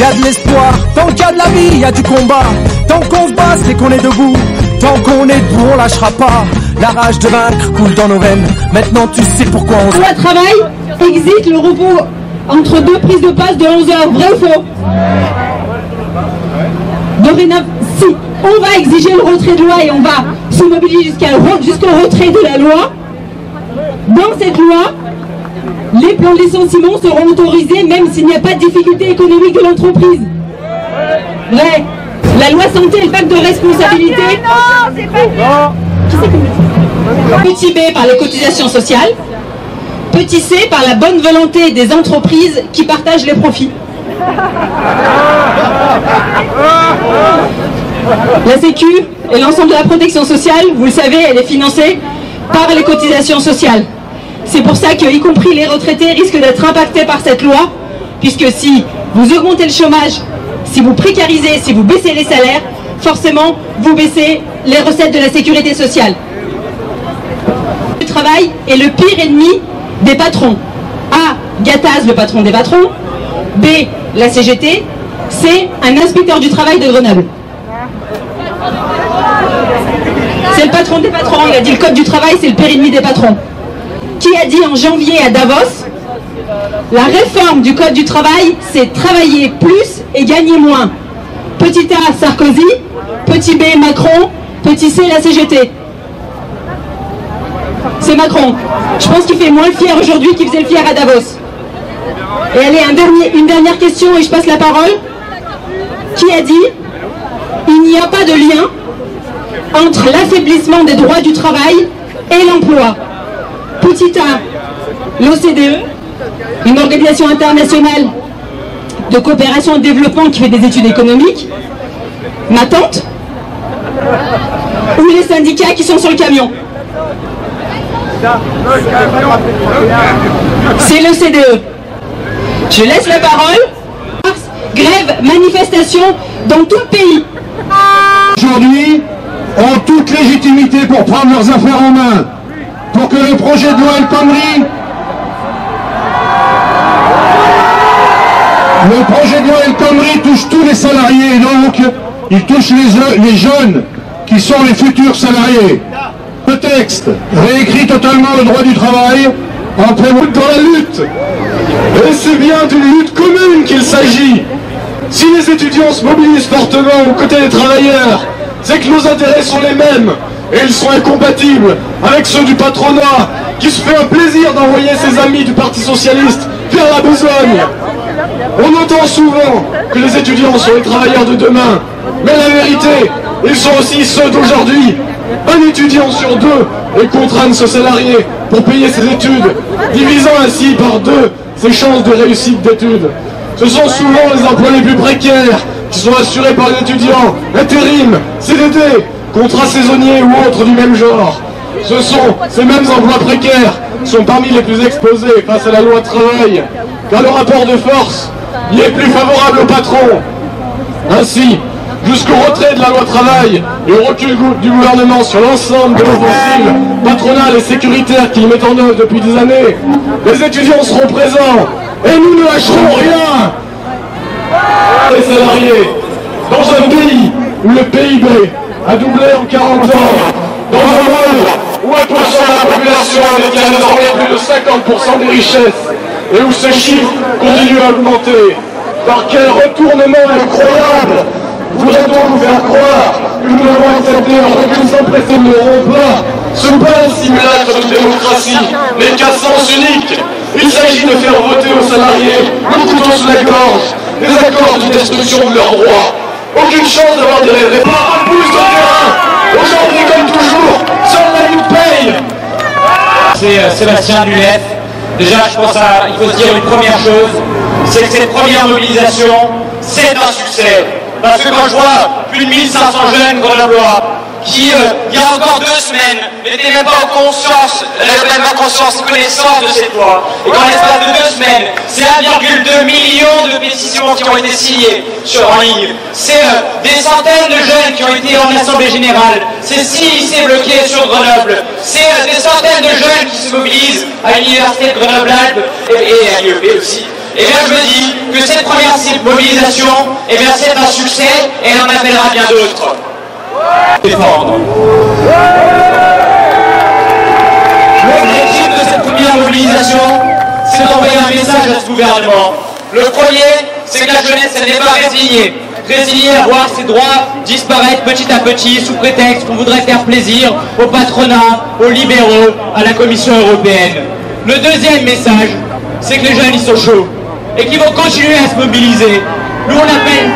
Y a de l'espoir, tant qu'il y a de la vie, y a du combat. Tant qu'on se bat, c'est qu'on est debout. Tant qu'on est debout, on lâchera pas. La rage de vaincre coule dans nos veines. Maintenant tu sais pourquoi on se... La loi travail existe le repos entre deux prises de passe de 11 heures, vrai ou faux? Dorénavant, si on va exiger le retrait de loi et on va se mobiliser jusqu'au retrait de la loi, dans cette loi, les plans de licenciement seront autorisés même s'il n'y a pas de difficulté économique de l'entreprise. Vrai. La loi santé et le pacte de responsabilité. Non, c'est pas Petit B par les cotisations sociales. Petit C par la bonne volonté des entreprises qui partagent les profits. La Sécu et l'ensemble de la protection sociale, vous le savez, elle est financée par les cotisations sociales. C'est pour ça que, y compris les retraités, risquent d'être impactés par cette loi, puisque si vous augmentez le chômage, si vous précarisez, si vous baissez les salaires, forcément, vous baissez les recettes de la sécurité sociale. Le travail est le pire ennemi des patrons. A. Gattaz, le patron des patrons. B. La CGT. C. Un inspecteur du travail de Grenoble. C'est le patron des patrons, il a dit le code du travail, c'est le pire ennemi des patrons. Qui a dit en janvier à Davos, la réforme du code du travail, c'est travailler plus et gagner moins. Petit A, Sarkozy. Petit B, Macron. Petit C, la CGT. C'est Macron. Je pense qu'il fait moins le fier aujourd'hui qu'il faisait le fier à Davos. Et allez, une dernière question et je passe la parole. Qui a dit il n'y a pas de lien entre l'affaiblissement des droits du travail et l'emploi? Petit A, l'OCDE, une organisation internationale de coopération et de développement qui fait des études économiques. Ma tante, ou les syndicats qui sont sur le camion? C'est l'OCDE. Je laisse la parole. Grève, manifestation dans tout le pays. Aujourd'hui, ont toute légitimité pour prendre leurs affaires en main, pour que le projet de loi El Khomri, le projet de loi El Khomri touche tous les salariés et donc il touche les jeunes qui sont les futurs salariés. Le texte réécrit totalement le droit du travail en prévoit dans la lutte. Et c'est bien d'une lutte commune qu'il s'agit. Si les étudiants se mobilisent fortement aux côtés des travailleurs, c'est que nos intérêts sont les mêmes et ils sont incompatibles avec ceux du patronat qui se fait un plaisir d'envoyer ses amis du Parti Socialiste vers la besogne. On entend souvent que les étudiants sont les travailleurs de demain, mais la vérité, ils sont aussi ceux d'aujourd'hui. Un étudiant sur deux est contraint de se salarier pour payer ses études, divisant ainsi par deux ses chances de réussite d'études. Ce sont souvent les emplois les plus précaires qui sont assurés par les étudiants, intérim, CDD, contrats saisonniers ou autres du même genre. Ce sont ces mêmes emplois précaires qui sont parmi les plus exposés face à la loi travail, car le rapport de force y est plus favorable au patron. Ainsi, jusqu'au retrait de la loi travail et au recul du gouvernement sur l'ensemble de l'offensive patronale et sécuritaire qu'il met en œuvre depuis des années, les étudiants seront présents et nous ne lâcherons rien. Les salariés, dans un pays où le PIB a doublé en 40 ans, dans un monde où 1% de la population détient désormais plus de 50% des richesses, et où ce chiffre continue à augmenter. Par quel retournement incroyable voudrait-on nous faire croire que nous devons accepter lors de sans pressé ne l'auront pas? Ce n'est pas un simulacre de démocratie, mais qu'à sens unique. Il s'agit de faire voter aux salariés, le couteau sous la gorge, des accords de destruction de leurs droits. Aucune chance d'avoir des réponses. On pousse au terrain. Aujourd'hui, comme toujours, seule la lutte paye. C'est Sébastien Dunef. Déjà, je pense qu'il faut se dire une première chose, c'est que cette première mobilisation, c'est un succès. Parce que quand je vois plus de 1500 jeunes grenoblois qui, il y a encore 2 semaines, n'étaient même pas en conscience, connaissance de cette loi, et qu'en l'espace de 2 semaines, c'est 1,2 million de pétitions qui ont été signées en ligne. C'est des centaines de jeunes qui ont été en assemblée générale. C'est 6 lycées bloqués sur Grenoble. C'est des centaines de jeunes qui se mobilisent à l'université de Grenoble-Alpes et à l'IEP aussi. Et bien je me dis que cette première mobilisation, eh bien c'est un succès et elle en appellera bien d'autres. Défendre. L'objectif de cette première mobilisation, c'est d'envoyer un message à ce gouvernement. Le premier, c'est que la jeunesse, elle n'est pas résignée. Résignée à voir ses droits disparaître petit à petit sous prétexte qu'on voudrait faire plaisir au patronat, aux libéraux, à la Commission européenne. Le deuxième message, c'est que les jeunes, ils sont chauds et qu'ils vont continuer à se mobiliser. Nous, on appelle,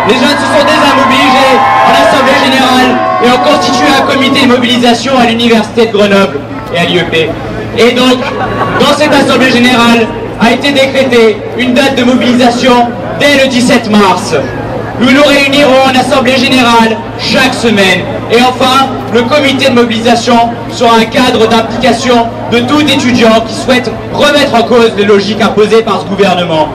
les jeunes se sont déjà mobilisés en Assemblée Générale et ont constitué un comité de mobilisation à l'Université de Grenoble et à l'IEP. Et donc, dans cette Assemblée Générale, a été décrétée une date de mobilisation dès le 17 mars. Nous nous réunirons en Assemblée Générale chaque semaine. Et enfin, le comité de mobilisation sera un cadre d'implication de tout étudiant qui souhaite remettre en cause les logiques imposées par ce gouvernement.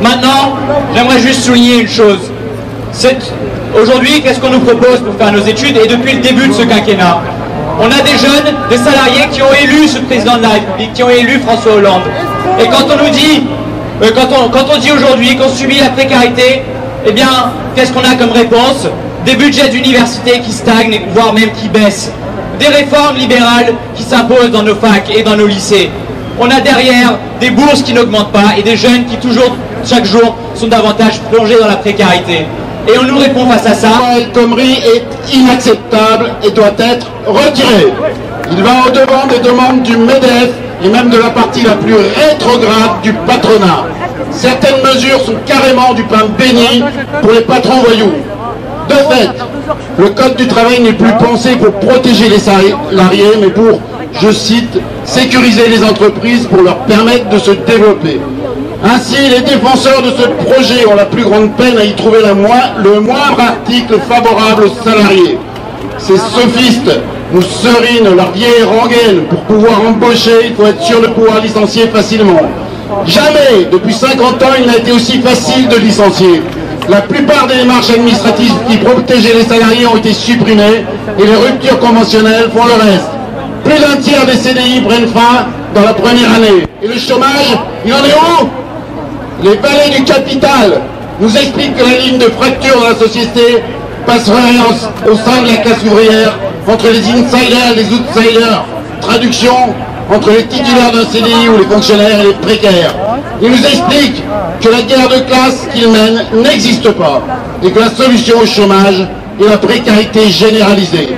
Maintenant, j'aimerais juste souligner une chose. Aujourd'hui, qu'est-ce qu'on nous propose pour faire nos études et depuis le début de ce quinquennat? On a des jeunes, des salariés qui ont élu ce président de la République, qui ont élu François Hollande. Et quand on nous dit, quand on dit aujourd'hui qu'on subit la précarité, eh bien, qu'est-ce qu'on a comme réponse? Des budgets d'université qui stagnent, voire même qui baissent. Des réformes libérales qui s'imposent dans nos facs et dans nos lycées. On a derrière des bourses qui n'augmentent pas et des jeunes qui chaque jour, sont davantage plongés dans la précarité. Et on nous répond face à ça. El Khomri est inacceptable et doit être retiré. Il va au-devant des demandes du MEDEF et même de la partie la plus rétrograde du patronat. Certaines mesures sont carrément du pain béni pour les patrons voyous. De fait, le code du travail n'est plus pensé pour protéger les salariés, mais pour, je cite, sécuriser les entreprises pour leur permettre de se développer. Ainsi, les défenseurs de ce projet ont la plus grande peine à y trouver le moindre article favorable aux salariés. Ces sophistes nous serinent leur vieille rengaine. Pour pouvoir embaucher, il faut être sûr de pouvoir licencier facilement. Jamais, depuis 50 ans, il n'a été aussi facile de licencier. La plupart des démarches administratives qui protégeaient les salariés ont été supprimées et les ruptures conventionnelles font le reste. Plus d'un tiers des CDI prennent fin dans la première année. Et le chômage, il en est où? Les valets du capital nous expliquent que la ligne de fracture dans la société passerait au sein de la classe ouvrière entre les insiders et les outsiders. Traduction, entre les titulaires d'un CDI ou les fonctionnaires et les précaires. Ils nous expliquent que la guerre de classe qu'ils mènent n'existe pas et que la solution au chômage est la précarité généralisée.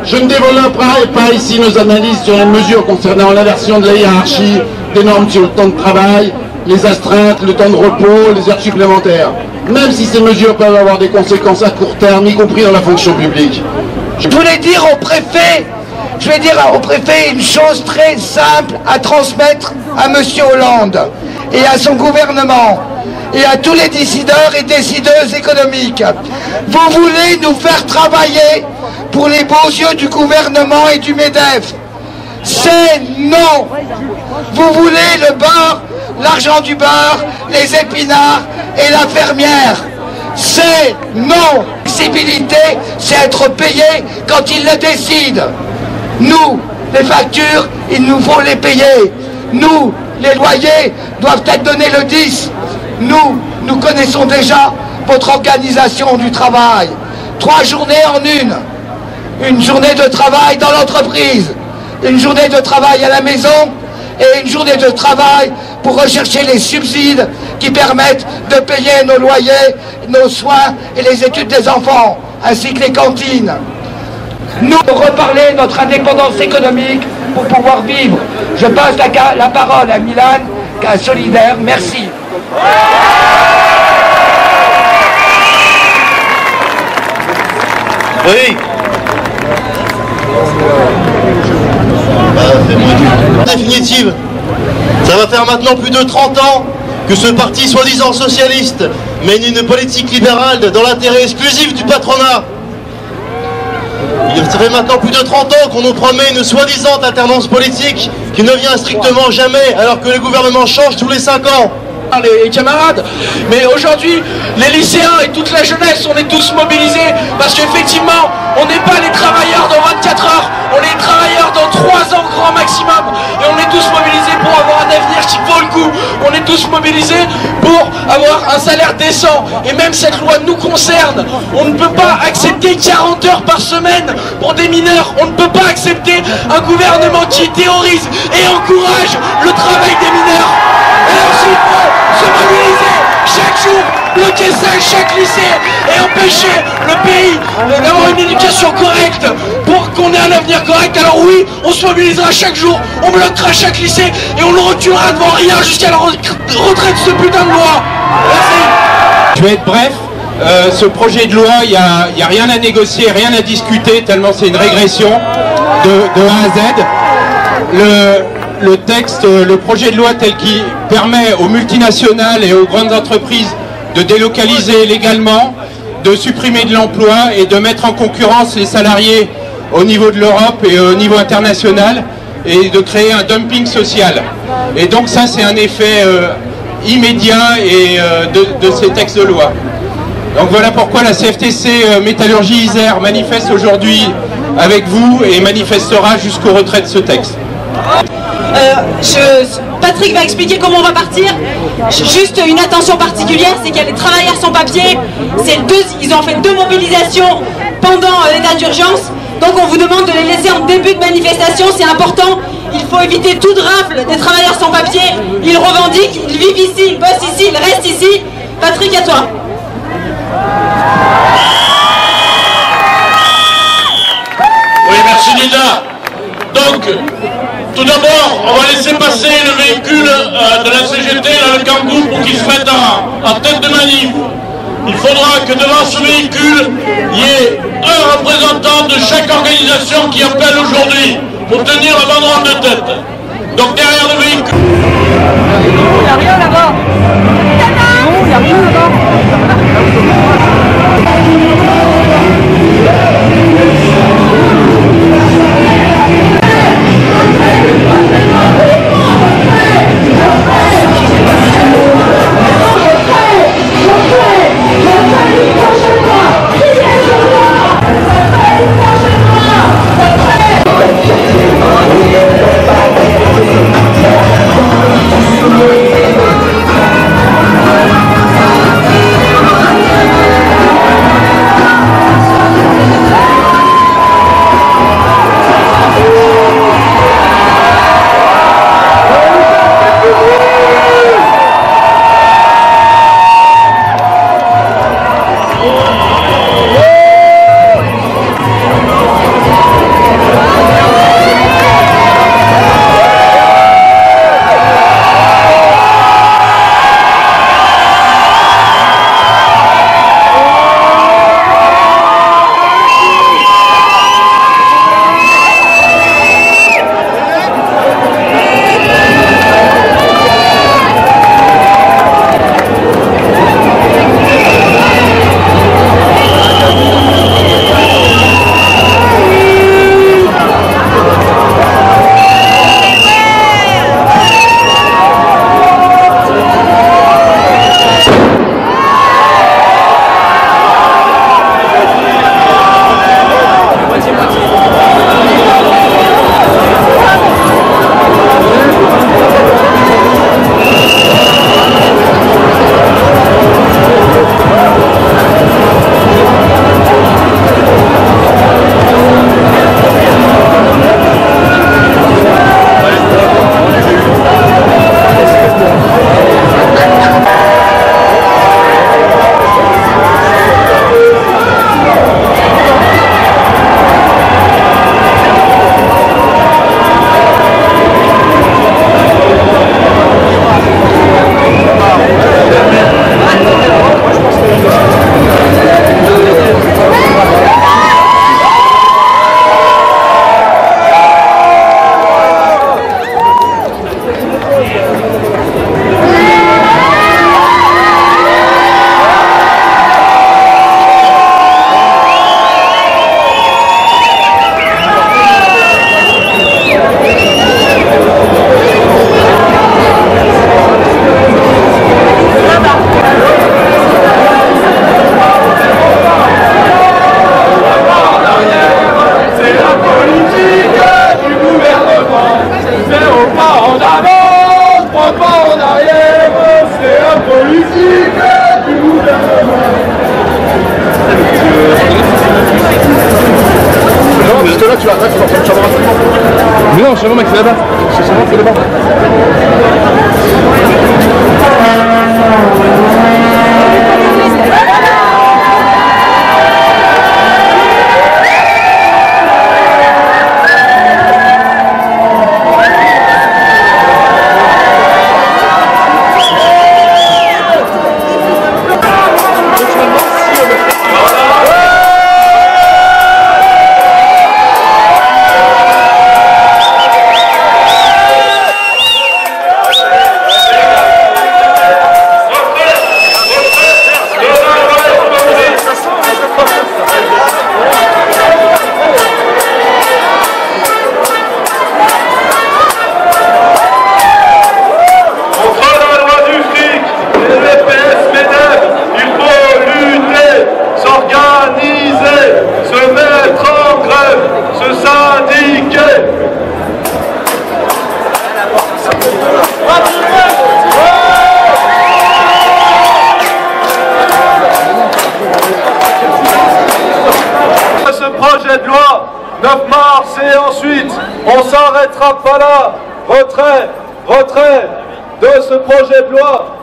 Je ne développerai pas ici nos analyses sur les mesures concernant l'inversion de la hiérarchie, des normes sur le temps de travail, les astreintes, le temps de repos, les heures supplémentaires, même si ces mesures peuvent avoir des conséquences à court terme, y compris dans la fonction publique. Je voulais dire au préfet, une chose très simple à transmettre à M. Hollande et à son gouvernement et à tous les décideurs et décideuses économiques. Vous voulez nous faire travailler pour les beaux yeux du gouvernement et du MEDEF. C'est non. Vous voulez le beurre, l'argent du beurre, les épinards et la fermière. C'est non. Flexibilité, c'est être payé quand ils le décident. Nous, les factures, il nous faut les payer. Nous, les loyers, doivent être donnés le 10. Nous connaissons déjà votre organisation du travail. 3 journées en une. Une journée de travail dans l'entreprise, une journée de travail à la maison et une journée de travail pour rechercher les subsides qui permettent de payer nos loyers, nos soins et les études des enfants, ainsi que les cantines. Nous reparler notre indépendance économique pour pouvoir vivre. Je passe la parole à Milan, qu'à Solidaire. Merci. Oui. En définitive, ça va faire maintenant plus de 30 ans que ce parti soi-disant socialiste mène une politique libérale dans l'intérêt exclusif du patronat. Ça fait maintenant plus de 30 ans qu'on nous promet une soi-disant alternance politique qui ne vient strictement jamais alors que le gouvernement change tous les 5 ans. Les camarades, mais aujourd'hui les lycéens et toute la jeunesse, on est tous mobilisés parce qu'effectivement on n'est pas les travailleurs dans 24 heures, on est les travailleurs dans 3 ans grand maximum, et on est tous mobilisés pour avoir un avenir qui vaut le coup, on est tous mobilisés pour avoir un salaire décent, et même cette loi nous concerne. On ne peut pas accepter 40 heures par semaine pour des mineurs, on ne peut pas accepter un gouvernement qui terrorise et encourage le travail des mineurs. Et ensuite, se mobiliser chaque jour, bloquer ça chaque lycée et empêcher le pays d'avoir une éducation correcte pour qu'on ait un avenir correct. Alors oui, on se mobilisera chaque jour, on bloquera chaque lycée et on ne reculera devant rien jusqu'à la retraite de ce putain de loi. Merci. Je vais être bref. Ce projet de loi, il n'y a rien à négocier, rien à discuter, tellement c'est une régression de A à Z. Le texte, le projet de loi tel qu'il permet aux multinationales et aux grandes entreprises de délocaliser légalement, de supprimer de l'emploi et de mettre en concurrence les salariés au niveau de l'Europe et au niveau international et de créer un dumping social. Et donc ça c'est un effet immédiat et de ces textes de loi. Donc voilà pourquoi la CFTC Métallurgie Isère manifeste aujourd'hui avec vous et manifestera jusqu'au retrait de ce texte. Patrick va expliquer comment on va partir. Juste une attention particulière, c'est qu'il y a les travailleurs sans papier. Ils ont fait 2 mobilisations pendant l'état d'urgence. Donc on vous demande de les laisser en début de manifestation, c'est important. Il faut éviter toute rafle des travailleurs sans papier. Ils revendiquent, ils vivent ici, ils bossent ici, ils restent ici. Patrick, à toi. Oui, merci Linda. Donc, tout d'abord, on va laisser passer le véhicule de la CGT, là, le Kangoo, pour qu'il se mette en tête de manif. Il faudra que devant ce véhicule, il y ait un représentant de chaque organisation qui appelle aujourd'hui pour tenir la banderole de tête. Donc derrière le véhicule... Il n'y a rien là-bas. Il n'y a rien là-bas. bon, mec, c'est là-bas. C'est bon, c'est là-bas. Ce projet de loi, 9 mars et ensuite, on s'arrêtera pas là. Retrait de ce projet de loi.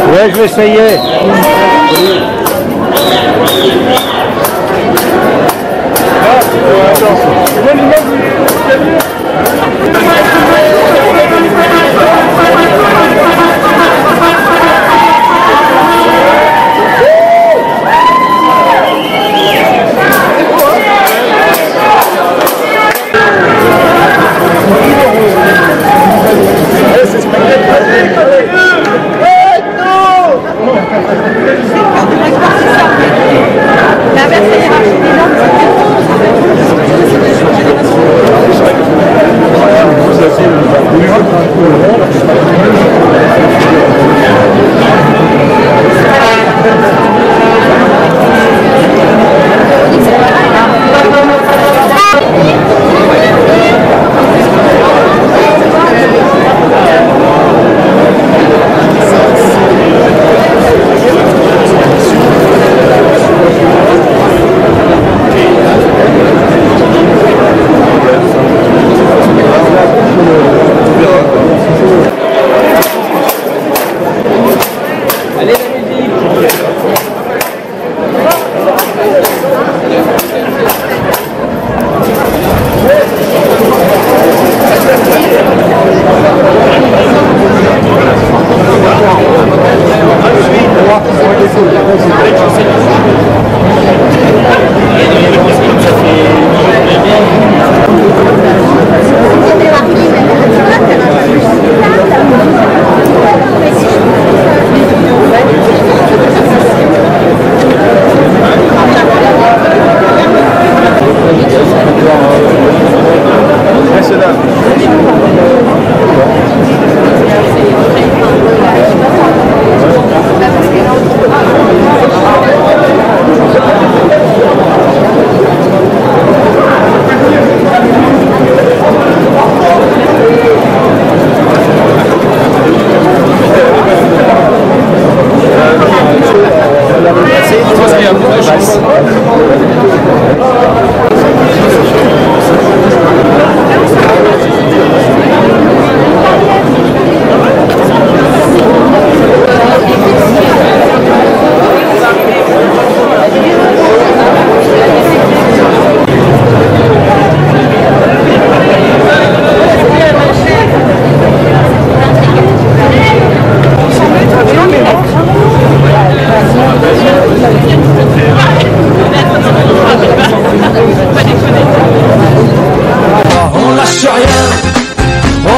Ouais, je vais essayer. La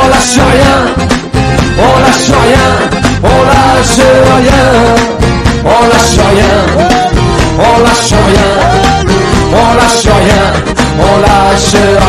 on lâche rien, on lâche rien, on lâche rien, on lâche rien, on lâche rien, on lâche rien, on lâche rien.